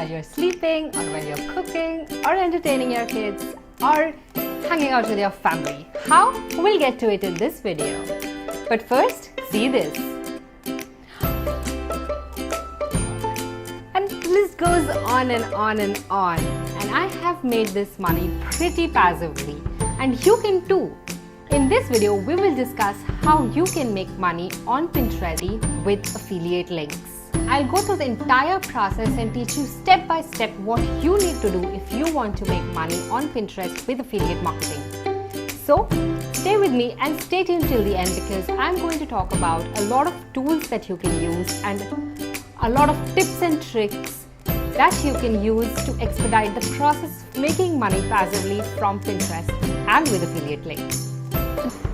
while you're sleeping, or while you're cooking, or entertaining your kids, or hanging out with your family. How? We'll get to it in this video. But first, see this. And the list goes on and on and on. And I have made this money pretty passively. And you can too. In this video, we will discuss how you can make money on Pinterest with affiliate links. I'll go through the entire process and teach you step by step what you need to do if you want to make money on Pinterest with affiliate marketing. So, stay with me and stay tuned till the end because I'm going to talk about a lot of tools that you can use and a lot of tips and tricks that you can use to expedite the process of making money passively from Pinterest and with affiliate links.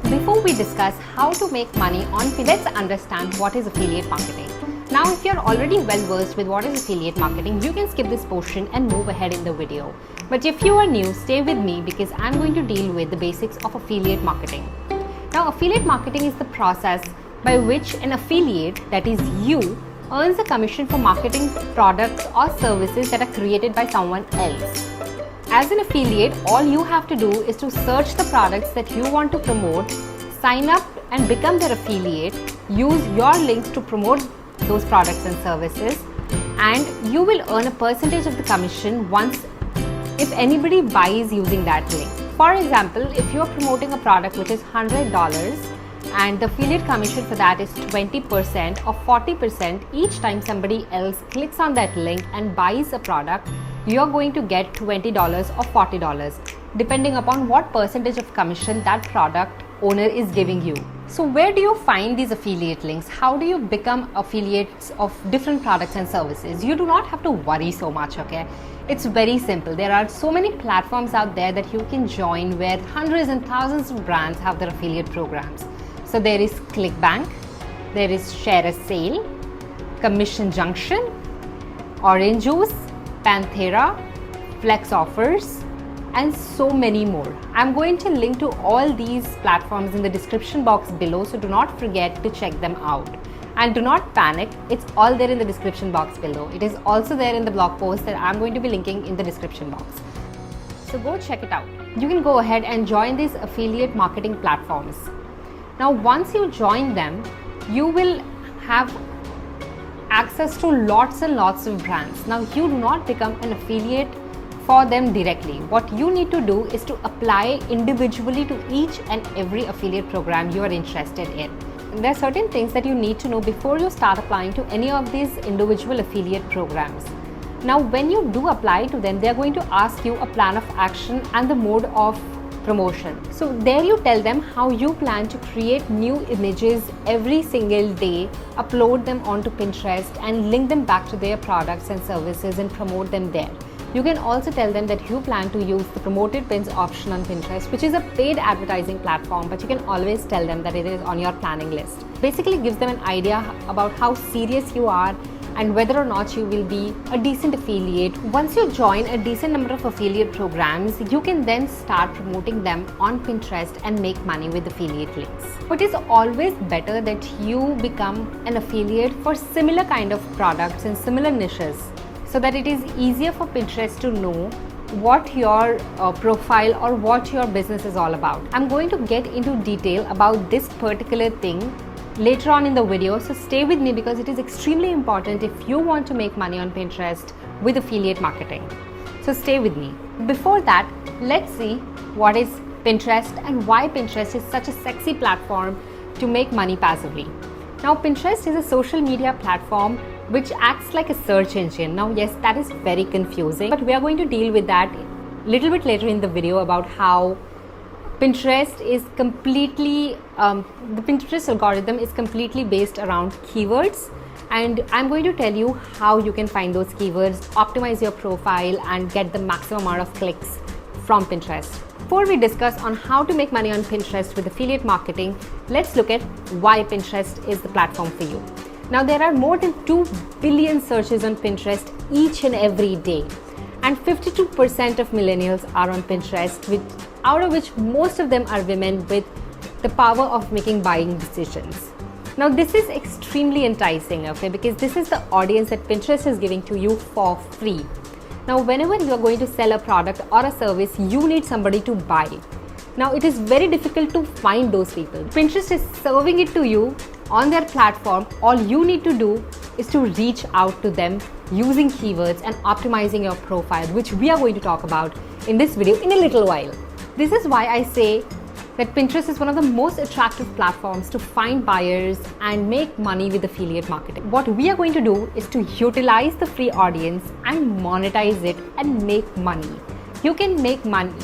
Before we discuss how to make money on Pinterest, let's understand what is affiliate marketing. Now, if you're already well versed with what is affiliate marketing, you can skip this portion and move ahead in the video. But if you are new, stay with me because I'm going to deal with the basics of affiliate marketing. Now, affiliate marketing is the process by which an affiliate, that is you, earns a commission for marketing products or services that are created by someone else. As an affiliate, all you have to do is to search the products that you want to promote, sign up and become their affiliate, use your links to promote those products and services, and you will earn a percentage of the commission once if anybody buys using that link. For example, if you are promoting a product which is $100 and the affiliate commission for that is 20% or 40% each time somebody else clicks on that link and buys a product, you're going to get $20 or $40 depending upon what percentage of commission that product owner is giving you. So where do you find these affiliate links? How do you become affiliates of different products and services? You do not have to worry so much, okay? It's very simple. There are so many platforms out there that you can join where hundreds and thousands of brands have their affiliate programs. So there is ClickBank, there is Share a Sale, Commission Junction, Orange Juice, Panthera, Flex Offers, and so many more. I'm going to link to all these platforms in the description box below, so do not forget to check them out. And do not panic, it's all there in the description box below. It is also there in the blog post that I'm going to be linking in the description box. So go check it out. You can go ahead and join these affiliate marketing platforms. Now, once you join them, you will have access to lots and lots of brands. Now, you do not become an affiliate for them directly. What you need to do is to apply individually to each and every affiliate program you are interested in. There are certain things that you need to know before you start applying to any of these individual affiliate programs. Now, when you do apply to them, they are going to ask you a plan of action and the mode of promotion. So there you tell them how you plan to create new images every single day, upload them onto Pinterest and link them back to their products and services and promote them there. You can also tell them that you plan to use the promoted pins option on Pinterest, which is a paid advertising platform, but you can always tell them that it is on your planning list. Basically gives them an idea about how serious you are and whether or not you will be a decent affiliate. Once you join a decent number of affiliate programs, you can then start promoting them on Pinterest and make money with affiliate links. But it's always better that you become an affiliate for similar kind of products and similar niches, so that it is easier for Pinterest to know what your profile or what your business is all about. I'm going to get into detail about this particular thing later on in the video, so stay with me because it is extremely important if you want to make money on Pinterest with affiliate marketing. So stay with me. Before that, let's see what is Pinterest and why Pinterest is such a sexy platform to make money passively. Now, Pinterest is a social media platform which acts like a search engine. Now, yes, that is very confusing, but we are going to deal with that a little bit later in the video about how Pinterest is completely, the Pinterest algorithm is completely based around keywords, and I'm going to tell you how you can find those keywords, optimize your profile and get the maximum amount of clicks from Pinterest. Before we discuss on how to make money on Pinterest with affiliate marketing, let's look at why Pinterest is the platform for you. Now, there are more than 2 billion searches on Pinterest each and every day, and 52% of millennials are on Pinterest, out of which most of them are women with the power of making buying decisions. Now this is extremely enticing, okay, because this is the audience that Pinterest is giving to you for free. Now whenever you are going to sell a product or a service, you need somebody to buy. Now it is very difficult to find those people. Pinterest is serving it to you on their platform. All you need to do is to reach out to them using keywords and optimizing your profile, which we are going to talk about in this video in a little while. This is why I say that Pinterest is one of the most attractive platforms to find buyers and make money with affiliate marketing. What we are going to do is to utilize the free audience and monetize it and make money. You can make money.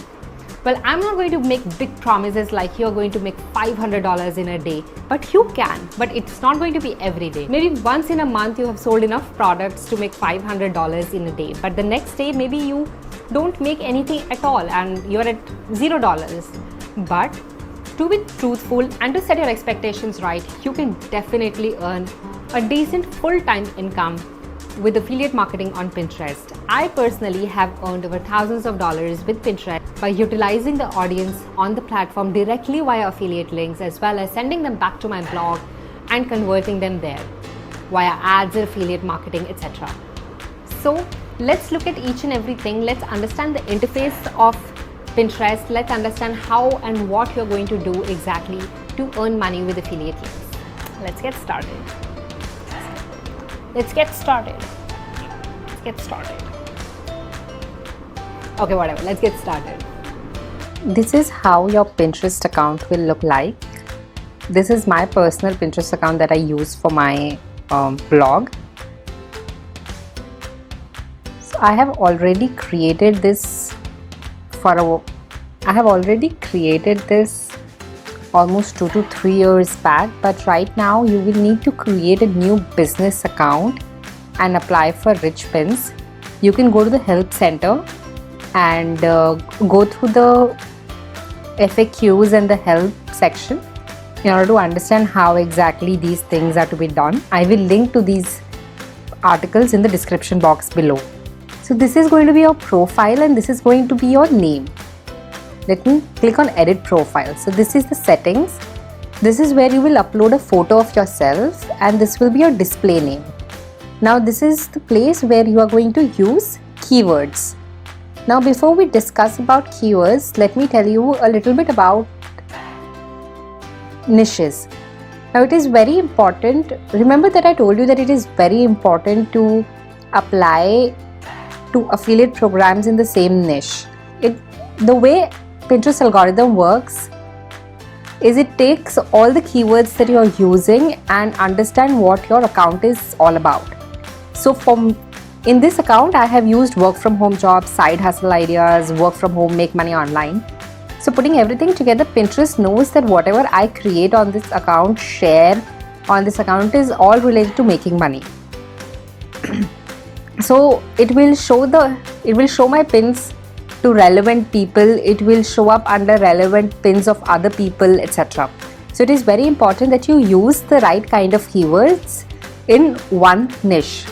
Well, I'm not going to make big promises like you're going to make $500 in a day, but you can, but it's not going to be every day. Maybe once in a month you have sold enough products to make $500 in a day, but the next day maybe you don't make anything at all and you're at $0. But to be truthful and to set your expectations right, you can definitely earn a decent full-time income with affiliate marketing on Pinterest. I personally have earned over thousands of dollars with Pinterest by utilizing the audience on the platform directly via affiliate links, as well as sending them back to my blog and converting them there via ads, affiliate marketing, etc. So let's look at each and everything. Let's understand the interface of Pinterest. Let's understand how and what you're going to do exactly to earn money with affiliate links. Let's get started. Okay, whatever, let's get started. This is how your Pinterest account will look like. This is my personal Pinterest account that I use for my blog. So I have already created this almost 2 to 3 years back, but right now you will need to create a new business account and apply for Rich Pins. You can go to the help center and go through the FAQs and the help section in order to understand how exactly these things are to be done. I will link to these articles in the description box below. So this is going to be your profile and this is going to be your name. Let me click on edit profile. So this is the settings. This is where you will upload a photo of yourself and this will be your display name. Now this is the place where you are going to use keywords. Now before we discuss about keywords, let me tell you a little bit about niches. Now it is very important. Remember that I told you that it is very important to apply to affiliate programs in the same niche. The way Pinterest algorithm works is it takes all the keywords that you are using and understand what your account is all about. So in this account, I have used work from home jobs, side hustle ideas, work from home, make money online. So putting everything together, Pinterest knows that whatever I create on this account, share on this account is all related to making money. So it will show my pins to relevant people. It will show up under relevant pins of other people, etc. So it is very important that you use the right kind of keywords in one niche.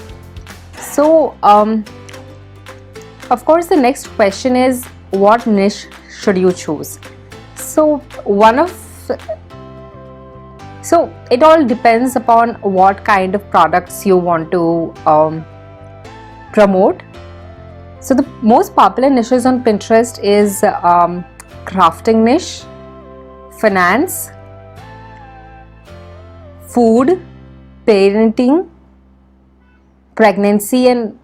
So of course the next question is, what niche should you choose? So it all depends upon what kind of products you want to promote. So the most popular niches on Pinterest is crafting niche, finance, food, parenting, pregnancy and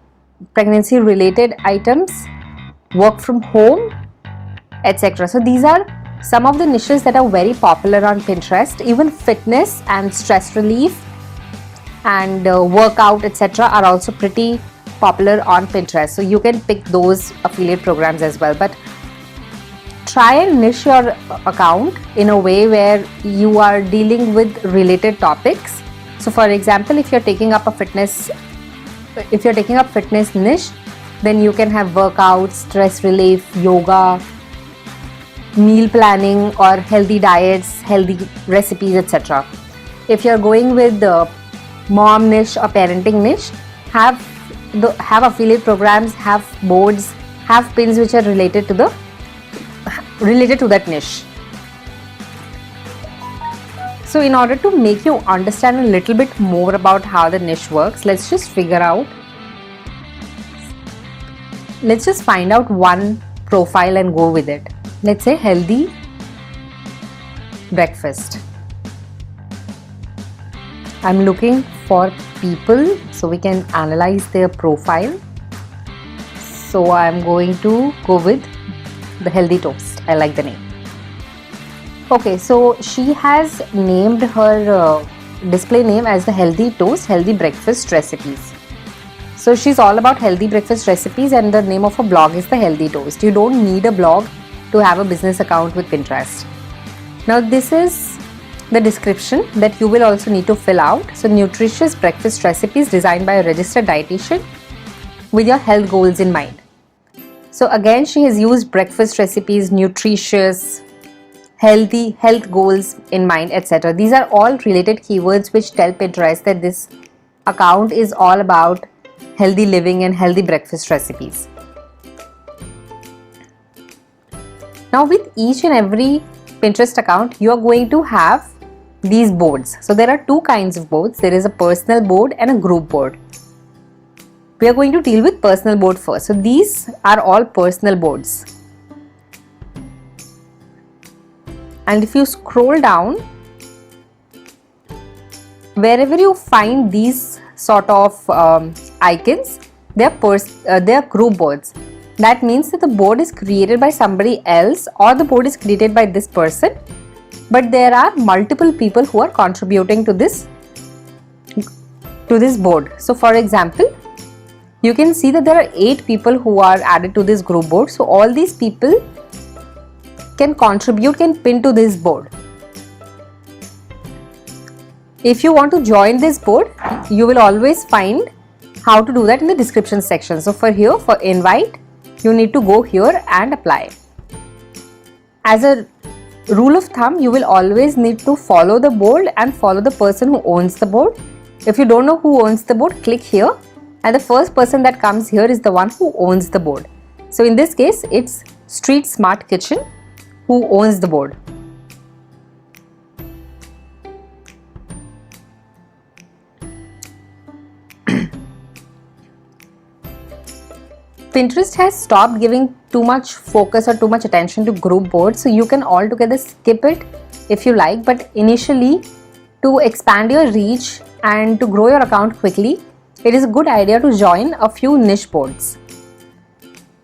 pregnancy related items, work from home, etc. So these are some of the niches that are very popular on Pinterest. Even fitness and stress relief and workout, etc. are also pretty popular on Pinterest. So you can pick those affiliate programs as well, but try and niche your account in a way where you are dealing with related topics. So for example, if you're taking up fitness niche, then you can have workouts, stress relief, yoga, meal planning, or healthy diets, healthy recipes, etc. If you're going with the mom niche or parenting niche, have affiliate programs, have boards, have pins which are related to that niche. So So in order to make you understand a little bit more about how the niche works, let's just find out one profile and go with it. Let's say healthy breakfast. I'm looking for people so we can analyze their profile. So I'm going to go with the healthy toast. I like the name. Okay, so she has named her display name as the healthy toast, healthy breakfast recipes. So she's all about healthy breakfast recipes, and the name of her blog is the healthy toast. You don't need a blog to have a business account with Pinterest. Now this is the description that you will also need to fill out. So nutritious breakfast recipes designed by a registered dietitian with your health goals in mind. So again, she has used breakfast recipes, nutritious, healthy, health goals in mind, etc. These are all related keywords which tell Pinterest that this account is all about healthy living and healthy breakfast recipes. Now with each and every Pinterest account, you are going to have these boards. So there are two kinds of boards. There is a personal board and a group board. We are going to deal with personal board first. So these are all personal boards. And if you scroll down, wherever you find these sort of icons, they are group boards. That means that the board is created by somebody else or the board is created by this person, but there are multiple people who are contributing to this board. So for example, you can see that there are 8 people who are added to this group board. So all these people can contribute, can pin to this board. If you want to join this board, you will always find how to do that in the description section. So for invite, you need to go here and apply. As a rule of thumb, you will always need to follow the board and follow the person who owns the board. If you don't know who owns the board, click here, and the first person that comes here is the one who owns the board. So in this case, it's Street Smart Kitchen who owns the board. Pinterest has stopped giving too much focus or too much attention to group boards, so you can altogether skip it if you like. But initially, to expand your reach and to grow your account quickly, it is a good idea to join a few niche boards.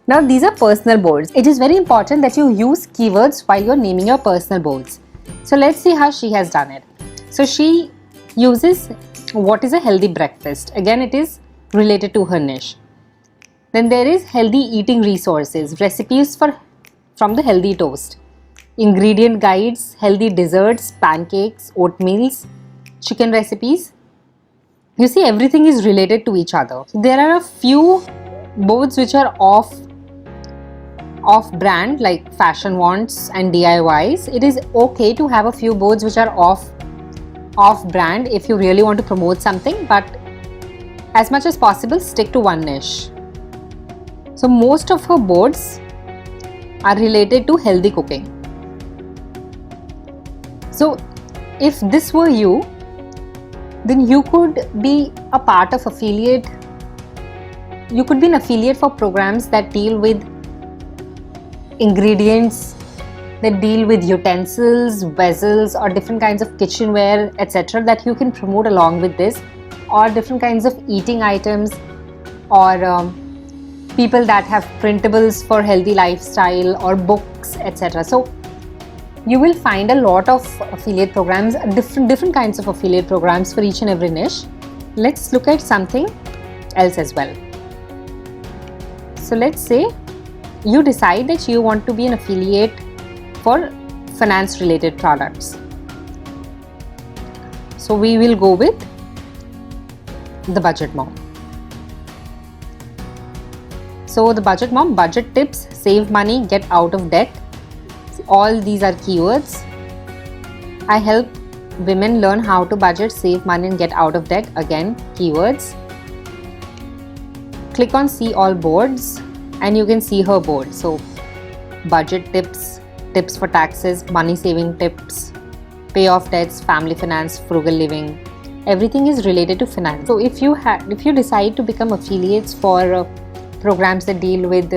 Now these are personal boards. It is very important that you use keywords while you're naming your personal boards. So let's see how she has done it. So she uses what is a healthy breakfast. Again, it is related to her niche. Then there is healthy eating resources, recipes from the healthy toast, ingredient guides, healthy desserts, pancakes, oatmeals, chicken recipes. You see, everything is related to each other. There are a few boards which are off brand, like fashion wants and DIYs. It is okay to have a few boards which are off brand if you really want to promote something, but as much as possible, stick to one niche. So most of her boards are related to healthy cooking. So if this were you, then you could be a part of affiliate. You could be an affiliate for programs that deal with ingredients, that deal with utensils, vessels, or different kinds of kitchenware, etc. that you can promote along with this, or different kinds of eating items, or people that have printables for healthy lifestyle or books, etc. So you will find a lot of affiliate programs, different kinds of affiliate programs for each and every niche. Let's look at something else as well. So let's say you decide that you want to be an affiliate for finance related products. So we will go with the Budget Mom. So the Budget Mom, budget tips, save money, get out of debt. All these are keywords. I help women learn how to budget, save money and get out of debt. Again, keywords. Click on see all boards and you can see her board. So budget tips, tips for taxes, money saving tips, pay off debts, family finance, frugal living. Everything is related to finance. So if you decide to become affiliates for programs that deal with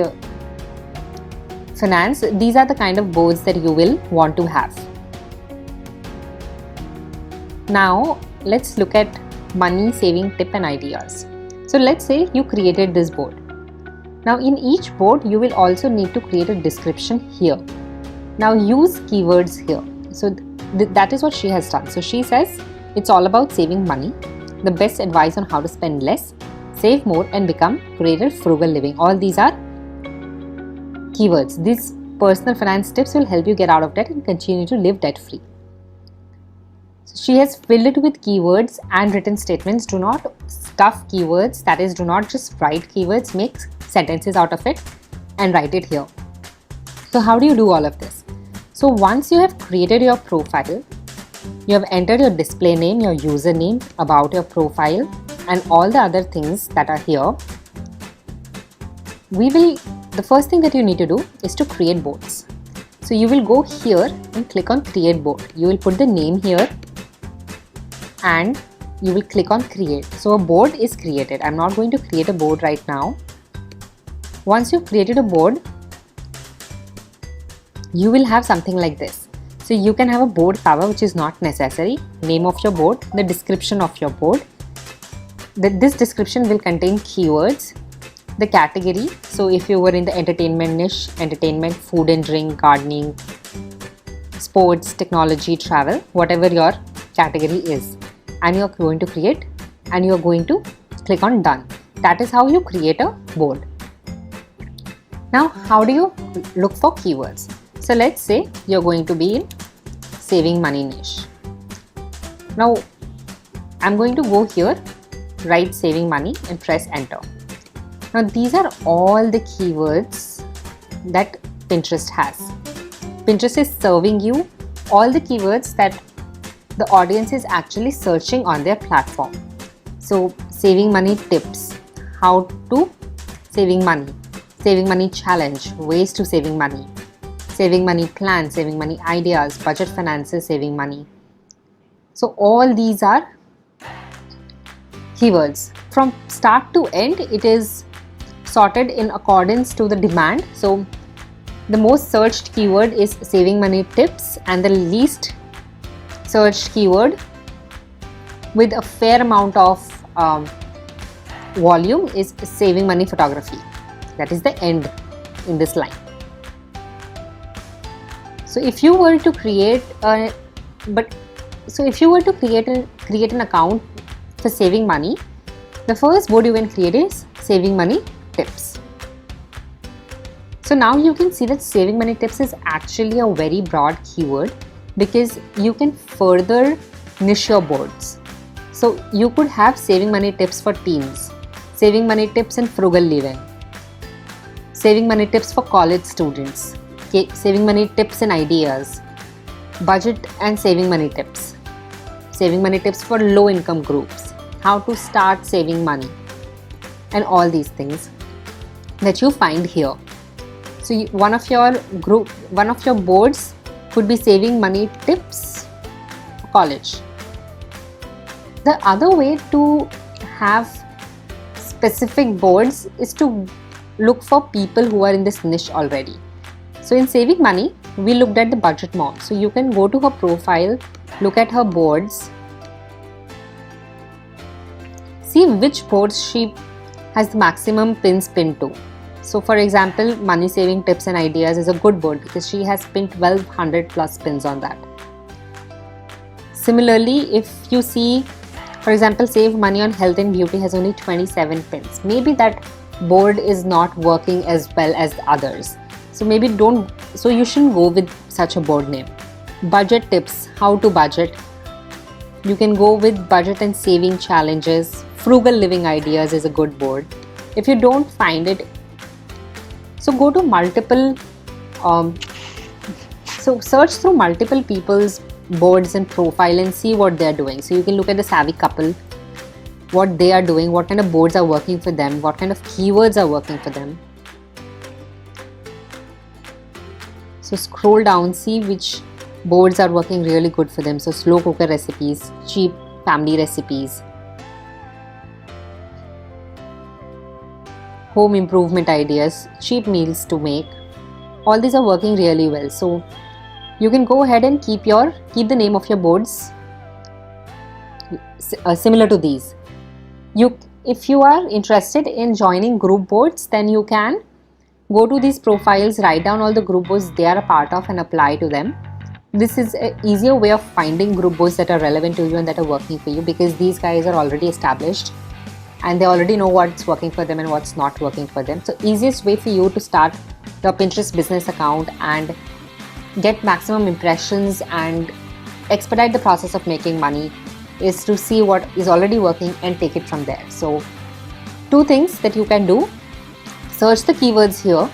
finance, these are the kind of boards that you will want to have. Now let's look at money saving tip and ideas. So let's say you created this board. Now in each board you will also need to create a description here. Now use keywords here. So that is what she has done. So she says it's all about saving money, the best advice on how to spend less, save more and become creative frugal living. All these are keywords. These personal finance tips will help you get out of debt and continue to live debt free. So she has filled it with keywords and written statements. Do not stuff keywords, that is, do not just write keywords, make sentences out of it and write it here. So how do you do all of this? So once you have created your profile, you have entered your display name, your username, about your profile and all the other things that are here, the first thing that you need to do is to create boards. So you will go here and click on create board. You will put the name here and you will click on create. So a board is created. I'm not going to create a board right now. Once you've created a board, you will have something like this. So you can have a board cover, which is not necessary, name of your board, the description of your board. This description will contain keywords, the category. So if you were in the entertainment niche, entertainment, food and drink, gardening, sports, technology, travel, whatever your category is, and you're going to create and you're going to click on done. That is how you create a board. Now how do you look for keywords? So let's say you're going to be in saving money niche. Now I'm going to go here, write saving money and press enter. Now these are all the keywords that Pinterest has. Pinterest is serving you all the keywords that the audience is actually searching on their platform. So saving money tips, how to saving money challenge, ways to saving money plan, saving money ideas, budget finances, saving money. So all these are keywords. From start to end, it is sorted in accordance to the demand. So the most searched keyword is saving money tips and the least searched keyword with a fair amount of volume is saving money photography. That is the end in this line. So if you were to create an account for saving money, the first board you can create is saving money tips. So now you can see that saving money tips is actually a very broad keyword because you can further niche your boards. So you could have saving money tips for teens, saving money tips in frugal living, saving money tips for college students, saving money tips and ideas, budget and saving money tips for low income groups, how to start saving money, and all these things that you find here. So one of your boards could be saving money tips for college. The other way to have specific boards is to look for people who are in this niche already. So in saving money, we looked at the budget mom. So you can go to her profile, look at her boards, see which boards she has the maximum pins pinned to. So for example, money saving tips and ideas is a good board because she has pinned 1200 plus pins on that. Similarly, if you see, for example, save money on health and beauty has only 27 pins. Maybe that board is not working as well as the others. So you shouldn't go with such a board name. Budget tips, how to budget. You can go with budget and saving challenges. Frugal living ideas is a good board. If you don't find it, so go to multiple, so search through multiple people's boards and profile and see what they're doing. So you can look at the savvy couple, what they are doing, what kind of boards are working for them, what kind of keywords are working for them. So scroll down, see which boards are working really good for them. So slow cooker recipes, cheap family recipes, home improvement ideas, cheap meals to make, all these are working really well. So you can go ahead and keep the name of your boards similar to these. If you are interested in joining group boards, then you can go to these profiles, write down all the group boards they are a part of and apply to them. This is an easier way of finding group boards that are relevant to you and that are working for you, because these guys are already established and they already know what's working for them and what's not working for them. So easiest way for you to start your Pinterest business account and get maximum impressions and expedite the process of making money is to see what is already working and take it from there. So 2 things that you can do: search the keywords here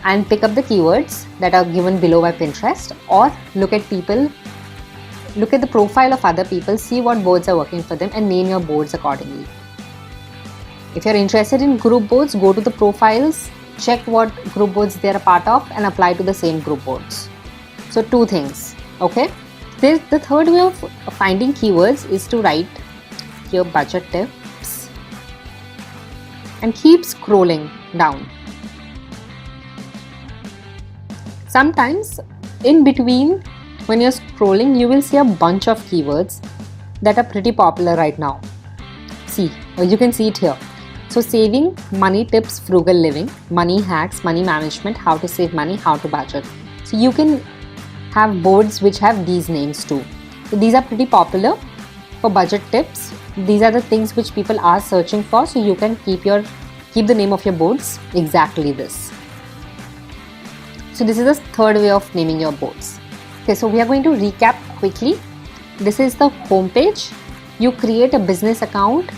and pick up the keywords that are given below by Pinterest, or look at the profile of other people, see what boards are working for them and name your boards accordingly. If you're interested in group boards, go to the profiles, check what group boards they're a part of and apply to the same group boards. So 2 things, okay? The third way of finding keywords is to write your budget tips and keep scrolling down. Sometimes in between, when you're scrolling, you will see a bunch of keywords that are pretty popular right now. See, you can see it here. So saving, money tips, frugal living, money hacks, money management, how to save money, how to budget. So you can have boards which have these names too. So these are pretty popular for budget tips. These are the things which people are searching for, so you can keep the name of your boards exactly this. So this is the third way of naming your boards. Okay, so we are going to recap quickly. This is the home page. You create a business account.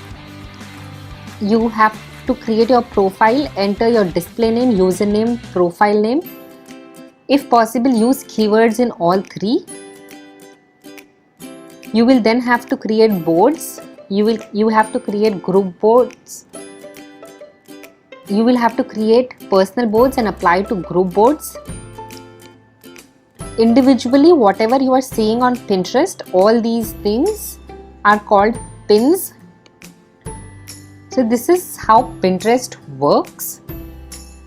You have to create your profile, enter your display name, username, profile name. If possible, use keywords in all 3. You will then have to create boards. You have to create group boards. You will have to create personal boards and apply to group boards. Individually, whatever you are seeing on Pinterest, all these things are called pins. So this is how Pinterest works.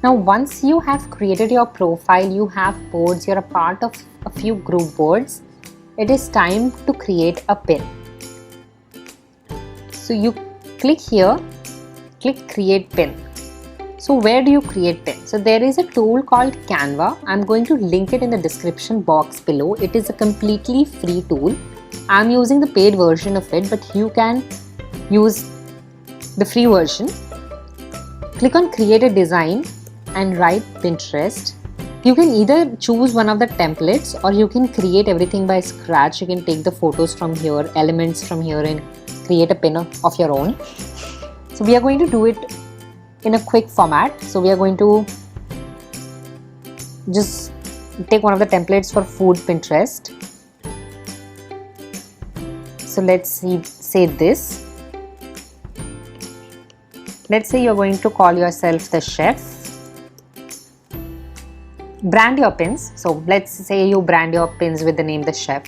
Now, once you have created your profile, you have boards, you're a part of a few group boards, it is time to create a pin. So you click here, click create pin. So where do you create pin? So there is a tool called Canva. I'm going to link it in the description box below. It is a completely free tool. I'm using the paid version of it, but you can use the free version. Click on create a design and write Pinterest. You can either choose one of the templates or you can create everything by scratch. You can take the photos from here, elements from here and create a pin of your own. So we are going to do it in a quick format. So we are going to just take one of the templates for food Pinterest. So let's say this. Let's say you're going to call yourself the chef. Brand your pins. So let's say you brand your pins with the name the chef.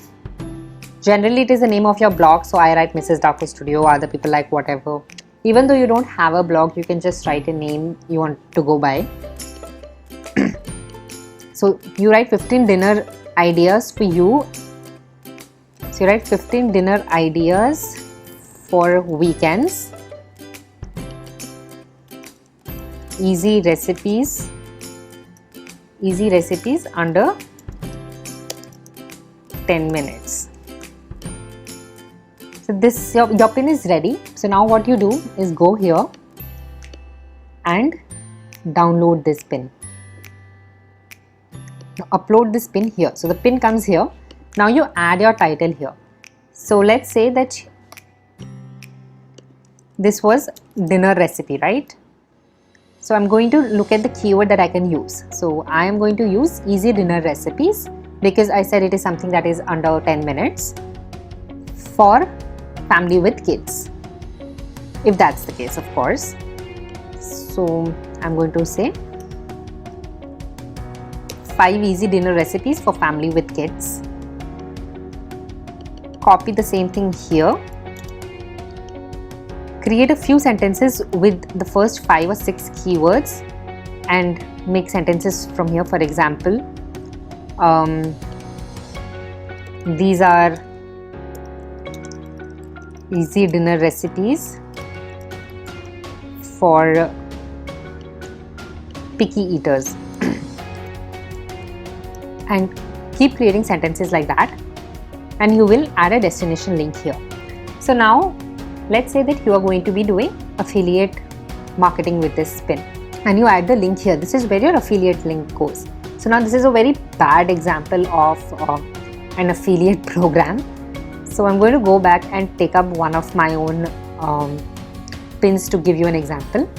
Generally it is the name of your blog. So I write Mrs. Daco Studio, other people like whatever. Even though you don't have a blog, you can just write a name you want to go by. So you write 15 dinner ideas for you. So you write 15 dinner ideas for weekends. Easy recipes under 10 minutes. So this your pin is ready. So now what you do is go here and download this pin. Now upload this pin here. So the pin comes here. Now you add your title here. So let's say that this was dinner recipe, right? So I'm going to look at the keyword that I can use. So I am going to use easy dinner recipes because I said it is something that is under 10 minutes for family with kids, if that's the case, of course. So I'm going to say 5 easy dinner recipes for family with kids. copy the same thing here. Create a few sentences with the first 5 or 6 keywords and make sentences from here. For example, these are easy dinner recipes for picky eaters. And keep creating sentences like that, and you will add a destination link here. So now let's say that you are going to be doing affiliate marketing with this pin, and you add the link here. This is where your affiliate link goes. So now this is a very bad example of an affiliate program. So I'm going to go back and take up one of my own pins to give you an example.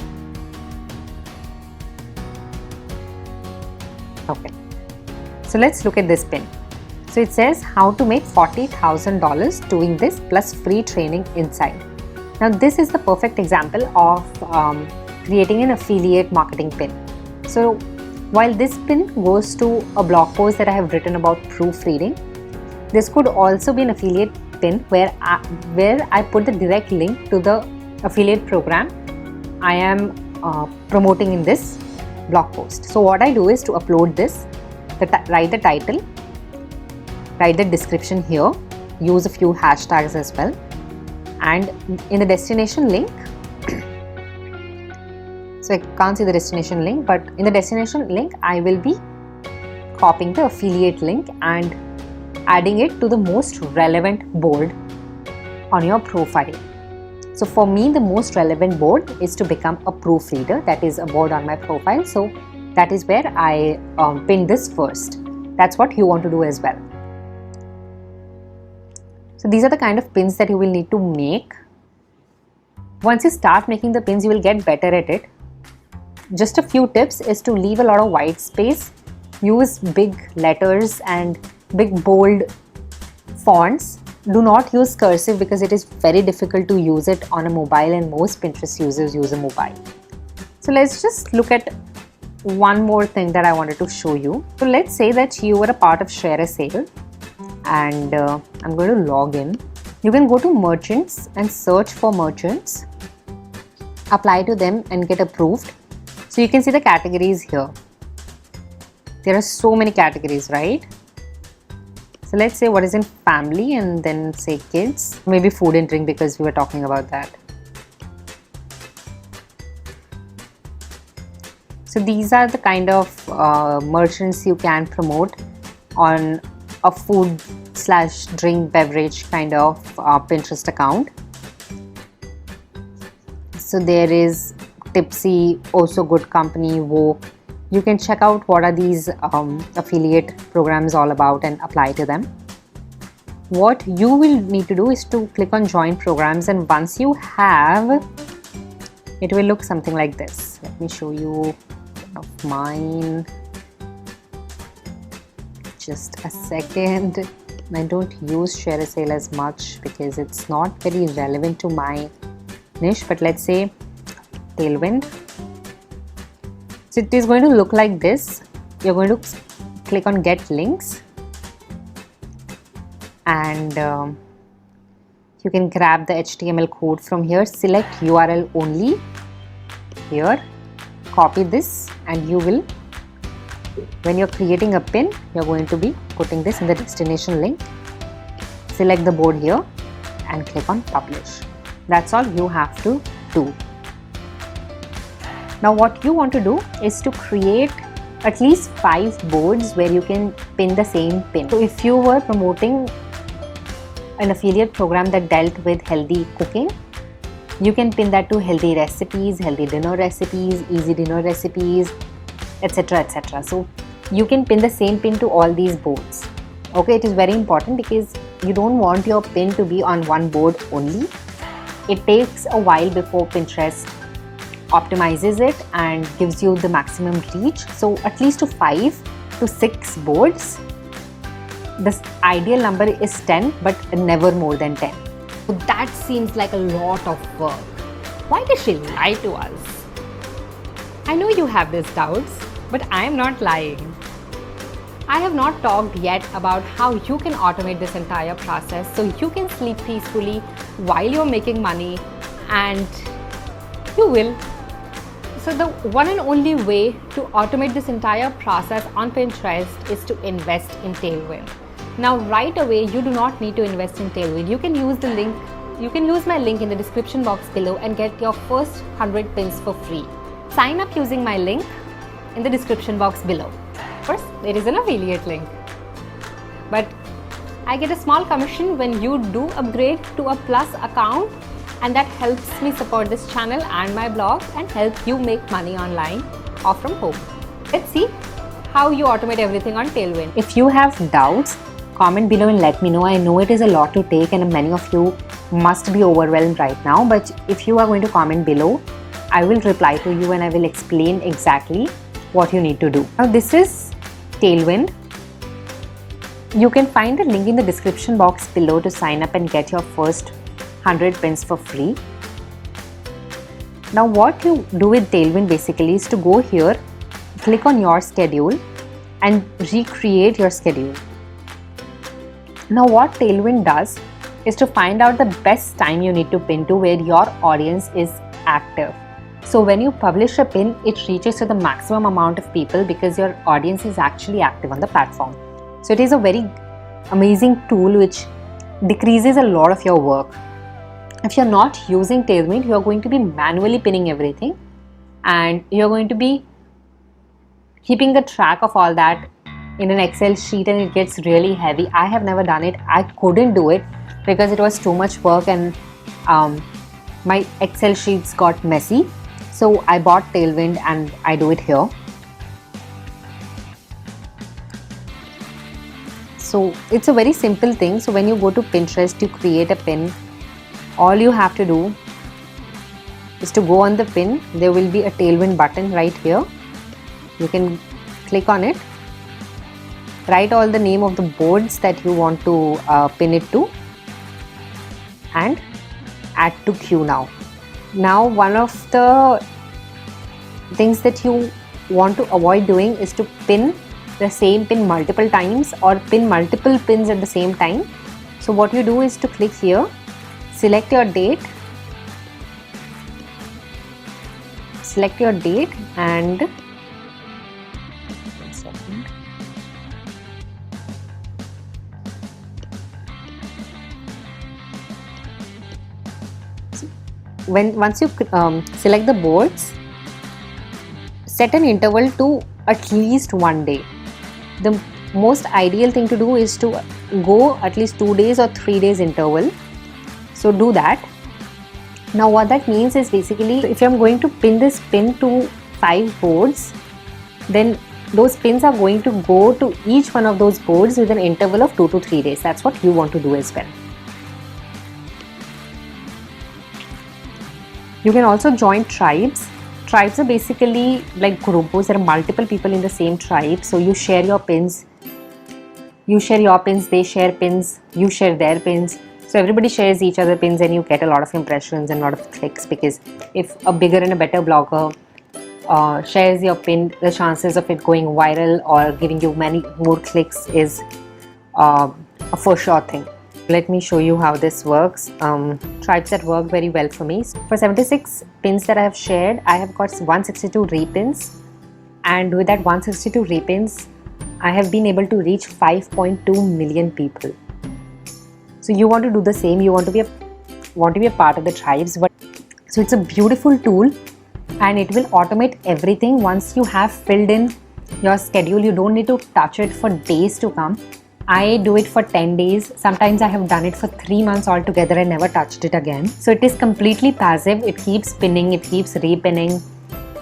Okay, so let's look at this pin. So it says how to make $40,000 doing this plus free training inside. Now this is the perfect example of creating an affiliate marketing pin. So while this pin goes to a blog post that I have written about proofreading, this could also be an affiliate pin where I put the direct link to the affiliate program I am promoting in this blog post. So what I do is to upload this, write the title, write the description here, use a few hashtags as well, and in the destination link, so I can't see the destination link, but in the destination link I will be copying the affiliate link and adding it to the most relevant board on your profile. So for me, the most relevant board is to become a proofreader. That is a board on my profile. So that is where I pin this first. That's what you want to do as well. So these are the kind of pins that you will need to make. Once you start making the pins, you will get better at it. Just a few tips is to leave a lot of white space, use big letters and big bold fonts. Do not use cursive because it is very difficult to use it on a mobile, and most Pinterest users use a mobile. So let's just look at one more thing that I wanted to show you. So let's say that you were a part of Share a Sale, and I'm going to log in. You can go to merchants and search for merchants, apply to them and get approved. So you can see the categories here. There are so many categories, right? So let's say what is in family and then say kids, maybe food and drink because we were talking about that. So these are the kind of merchants you can promote on a food/drink beverage kind of Pinterest account. So there is Tipsy, Also Good Company, Woke. You can check out what are these affiliate programs all about and apply to them. What you will need to do is to click on join programs, and once you have, it will look something like this. Let me show you one of mine. Just a second. I don't use Share a Sale as much because it's not very relevant to my niche, but let's say Tailwind. So it is going to look like this. You're going to click on get links, and you can grab the HTML code from here, select URL only here, copy this, and you will, when you're creating a pin, you're going to be putting this in the destination link. Select the board here and click on publish. That's all you have to do. Now what you want to do is to create at least 5 boards where you can pin the same pin. So if you were promoting an affiliate program that dealt with healthy cooking, you can pin that to healthy recipes, healthy dinner recipes, easy dinner recipes, etc, etc. So you can pin the same pin to all these boards. Okay, it is very important because you don't want your pin to be on one board only. It takes a while before Pinterest optimizes it and gives you the maximum reach. So at least to 5 to 6 boards. The ideal number is 10, but never more than 10. So that seems like a lot of work. Why did she lie to us? I know you have these doubts, but I am not lying. I have not talked yet about how you can automate this entire process so you can sleep peacefully while you're making money, and you will. So the one and only way to automate this entire process on Pinterest is to invest in Tailwind. Now right away, you do not need to invest in Tailwind. You can use my link in the description box below and get your first 100 pins for free. Sign up using my link in the description box below. First, there is an affiliate link. But I get a small commission when you do upgrade to a Plus account, and that helps me support this channel and my blog and help you make money online or from home. Let's see how you automate everything on Tailwind. If you have doubts, comment below and let me know. I know it is a lot to take and many of you must be overwhelmed right now, but if you are going to comment below, I will reply to you and I will explain exactly what you need to do. Now this is Tailwind. You can find a link in the description box below to sign up and get your first 100 pins for free. Now what you do with Tailwind basically is to go here, click on your schedule and recreate your schedule. Now what Tailwind does is to find out the best time you need to pin to where your audience is active. So when you publish a pin, it reaches to the maximum amount of people because your audience is actually active on the platform. So it is a very amazing tool which decreases a lot of your work. If you're not using Tailwind, you're going to be manually pinning everything and you're going to be keeping a track of all that in an Excel sheet, and it gets really heavy. I have never done it. I couldn't do it because it was too much work and my Excel sheets got messy. So I bought Tailwind and I do it here. So it's a very simple thing. So when you go to Pinterest to create a pin, all you have to do is to go on the pin. There will be a Tailwind button right here. You can click on it. Write all the name of the boards that you want to pin it to and add to queue now. Now one of the things that you want to avoid doing is to pin the same pin multiple times or pin multiple pins at the same time. So what you do is to click here, select your date and one second. Once you select the boards, set an interval to at least 1 day. The most ideal thing to do is to go at least 2 days or 3 days interval. So do that. Now what that means is basically if I'm going to pin this pin to 5 boards, then those pins are going to go to each one of those boards with an interval of 2 to 3 days. That's what you want to do as well. You can also join tribes. Tribes are basically like groups. There are multiple people in the same tribe. So you share your pins. You share your pins, they share pins, you share their pins. So everybody shares each other pins and you get a lot of impressions and a lot of clicks, because if a bigger and a better blogger shares your pin, the chances of it going viral or giving you many more clicks is a for sure thing. Let me show you how this works. Tribes that work very well for me. For 76 pins that I have shared, I have got 162 repins, and with that 162 repins, I have been able to reach 5.2 million people. So you want to do the same. You want to be a part of the tribes. But so it's a beautiful tool, and it will automate everything. Once you have filled in your schedule, you don't need to touch it for days to come. I do it for 10 days. Sometimes I have done it for 3 months altogether and never touched it again. So it is completely passive. It keeps pinning, it keeps repinning.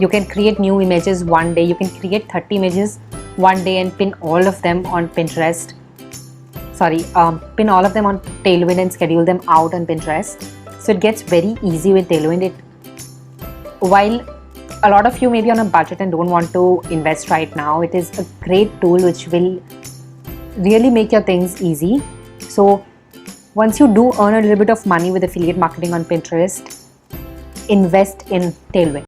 You can create new images one day. You can create 30 images one day and pin all of them on Pinterest. Pin all of them on Tailwind and schedule them out on Pinterest. So it gets very easy with Tailwind. While a lot of you may be on a budget and don't want to invest right now, it is a great tool which will really make your things easy. So once you do earn a little bit of money with affiliate marketing on Pinterest, invest in Tailwind.